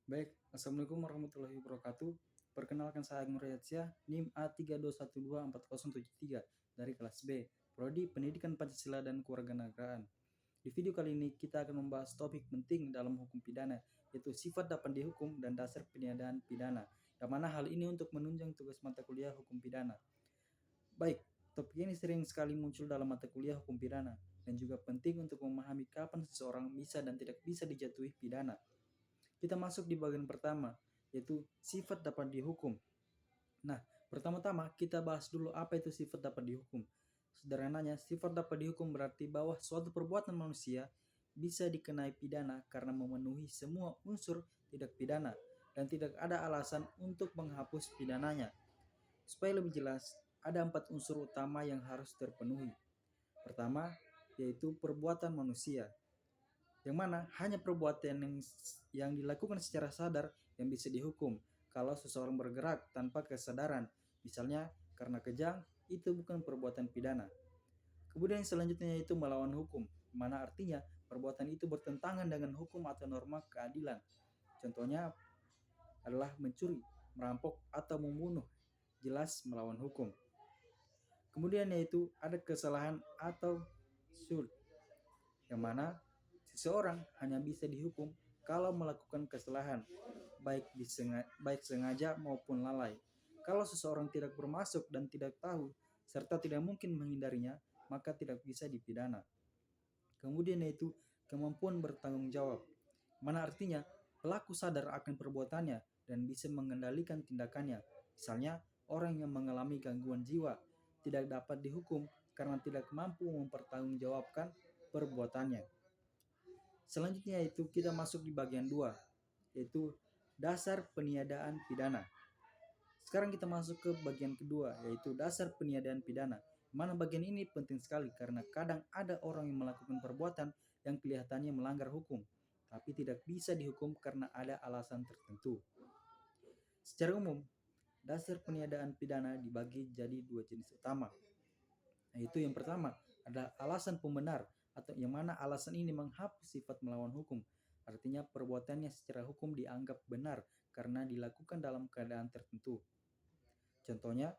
Baik, Assalamualaikum warahmatullahi wabarakatuh. Perkenalkan saya Agung Riyadsyah, NIM A32124073 dari kelas B, Prodi Pendidikan Pancasila dan Kewarganegaraan. Di video kali ini kita akan membahas topik penting dalam hukum pidana, yaitu sifat dapat dihukum dan dasar peniadaan pidana, yang mana hal ini untuk menunjang tugas mata kuliah hukum pidana. Baik, topik ini sering sekali muncul dalam mata kuliah hukum pidana, dan juga penting untuk memahami kapan seseorang bisa dan tidak bisa dijatuhi pidana. Kita masuk di bagian pertama, yaitu sifat dapat dihukum. Nah, pertama-tama kita bahas dulu apa itu sifat dapat dihukum. Sederhananya, sifat dapat dihukum berarti bahwa suatu perbuatan manusia bisa dikenai pidana karena memenuhi semua unsur tindak pidana dan tidak ada alasan untuk menghapus pidananya. Supaya lebih jelas, ada 4 unsur utama yang harus terpenuhi. Pertama, yaitu perbuatan manusia, yang mana hanya perbuatan yang dilakukan secara sadar yang bisa dihukum. Kalau seseorang bergerak tanpa kesadaran, misalnya karena kejang, itu bukan perbuatan pidana. Kemudian selanjutnya yaitu melawan hukum, mana artinya perbuatan itu bertentangan dengan hukum atau norma keadilan. Contohnya adalah mencuri, merampok, atau membunuh, jelas melawan hukum. Kemudian yaitu ada kesalahan atau syul, yang mana seseorang hanya bisa dihukum kalau melakukan kesalahan, baik sengaja maupun lalai. Kalau seseorang tidak bermaksud dan tidak tahu, serta tidak mungkin menghindarinya, maka tidak bisa dipidana. Kemudian yaitu kemampuan bertanggung jawab, mana artinya pelaku sadar akan perbuatannya dan bisa mengendalikan tindakannya. Misalnya, orang yang mengalami gangguan jiwa tidak dapat dihukum karena tidak mampu mempertanggungjawabkan perbuatannya. Selanjutnya itu kita masuk di bagian 2, yaitu dasar peniadaan pidana. Sekarang kita masuk ke bagian kedua, yaitu dasar peniadaan pidana. Mana bagian ini penting sekali karena kadang ada orang yang melakukan perbuatan yang kelihatannya melanggar hukum, tapi tidak bisa dihukum karena ada alasan tertentu. Secara umum, dasar peniadaan pidana dibagi jadi 2 jenis utama, yaitu yang pertama adalah alasan pembenar, atau yang mana alasan ini menghapus sifat melawan hukum. Artinya perbuatannya secara hukum dianggap benar karena dilakukan dalam keadaan tertentu. Contohnya,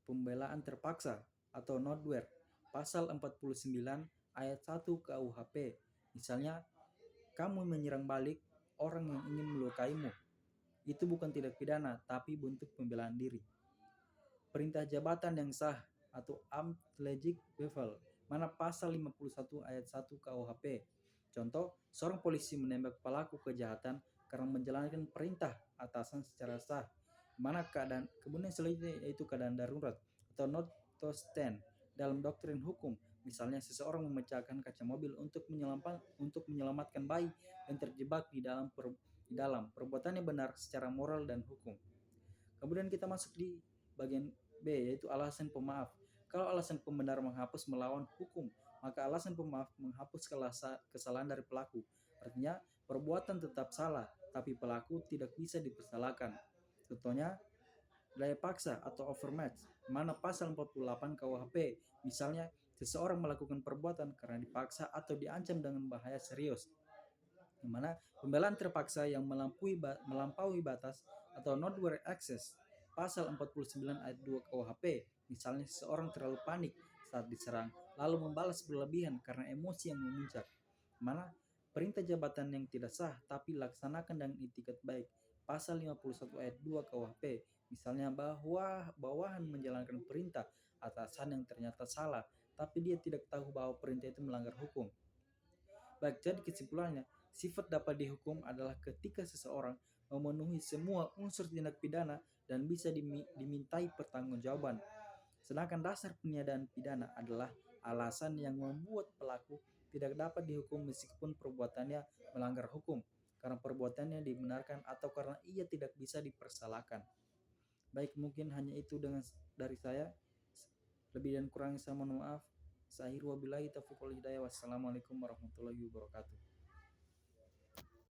pembelaan terpaksa atau notwear, pasal 49 ayat 1 KUHP. Misalnya, kamu menyerang balik orang yang ingin melukaimu. Itu bukan tindak pidana, tapi bentuk pembelaan diri. Perintah jabatan yang sah atau amtlegik bevel, mana pasal 51 ayat 1 KUHP. Contoh, seorang polisi menembak pelaku kejahatan karena menjalankan perintah atasan secara sah. Mana keadaan kemudian selanjutnya yaitu keadaan darurat atau not to stand dalam doktrin hukum. Misalnya seseorang memecahkan kaca mobil untuk menyelamatkan bayi yang terjebak di dalam perbuatannya benar secara moral dan hukum. Kemudian kita masuk di bagian B, yaitu alasan pemaaf. Kalau alasan pembenar menghapus melawan hukum, maka alasan pemaaf menghapus kesalahan dari pelaku. Artinya perbuatan tetap salah, tapi pelaku tidak bisa dipersalahkan. Contohnya daya paksa atau overmatch, mana pasal 48 KUHP. Misalnya seseorang melakukan perbuatan karena dipaksa atau diancam dengan bahaya serius, di mana pembelaan terpaksa yang melampaui batas atau not where access, pasal 49 ayat 2 KUHP. Misalnya seseorang terlalu panik saat diserang lalu membalas berlebihan karena emosi yang memuncak, mana perintah jabatan yang tidak sah tapi laksanakan dengan itikat baik, pasal 51 ayat 2 KUHP. Misalnya bahwa bawahan menjalankan perintah atasan yang ternyata salah tapi dia tidak tahu bahwa perintah itu melanggar hukum. Baik, jadi kesimpulannya, sifat dapat dihukum adalah ketika seseorang memenuhi semua unsur tindak pidana dan bisa dimintai pertanggungjawaban. Sedangkan dasar peniadaan pidana adalah alasan yang membuat pelaku tidak dapat dihukum meskipun perbuatannya melanggar hukum, karena perbuatannya dibenarkan atau karena ia tidak bisa dipersalahkan. Baik, mungkin hanya itu dari saya. Lebih dan kurangnya saya mohon maaf. Wassalamualaikum warahmatullahi wabarakatuh.